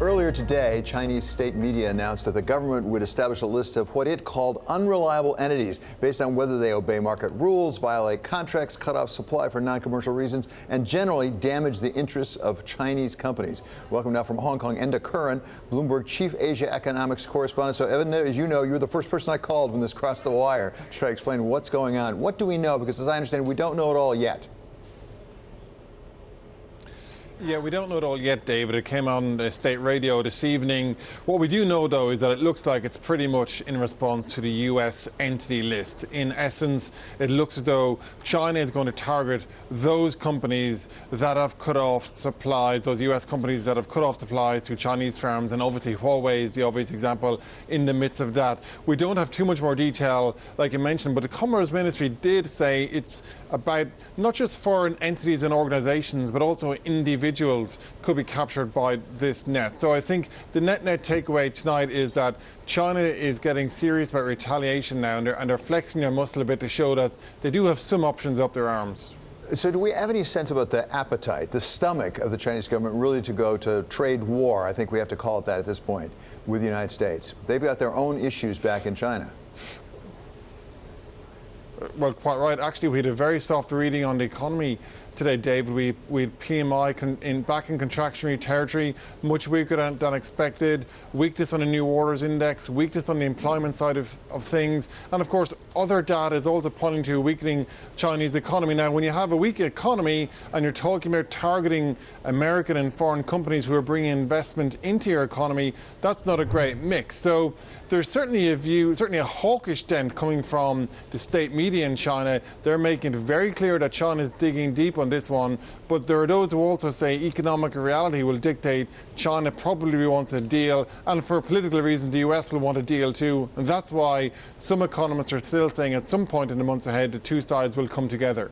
Earlier today, Chinese state media announced that the government would establish a list of what it called unreliable entities based on whether they obey market rules, violate contracts, cut off supply for non-commercial reasons, and generally damage the interests of Chinese companies. Welcome now from Hong Kong, Enda Curran, Bloomberg Chief Asia Economics Correspondent. So, Enda, as you know, you were the first person I called when this crossed the wire to try to explain what's going on. What do we know? Because as I understand, we don't know it all yet. Yeah, we don't know it all yet, David. It came on the state radio this evening. What we do know, though, is that it looks like it's pretty much in response to the US entity list. In essence, it looks as though China is going to target those companies that have cut off supplies, those US companies that have cut off supplies to Chinese firms, and obviously Huawei is the obvious example in the midst of that. We don't have too much more detail, like you mentioned, but the Commerce Ministry did say it's about not just foreign entities and organizations, but also individuals could be captured by this net. So I think the net takeaway tonight is that China is getting serious about retaliation now, and they're flexing their muscle a bit to show that they do have some options up their arms. So do we have any sense about the appetite, the stomach of the Chinese government really to go to trade war, I think we have to call it that at this point, with the United States? They've got their own issues back in China. Well, quite right. Actually, we had a very soft reading on the economy today, David. We had PMI back in contractionary territory, much weaker than expected, weakness on the new orders index, weakness on the employment side of things, and of course other data is also pointing to a weakening Chinese economy. Now, when you have a weak economy and you're talking about targeting American and foreign companies who are bringing investment into your economy, that's not a great mix. So there's certainly a hawkish dent coming from the state media in China. They're making it very clear that China is digging deep on this one, but there are those who also say economic reality will dictate China probably wants a deal, and for political reasons the US will want a deal too, and that's why some economists are still saying at some point in the months ahead the two sides will come together.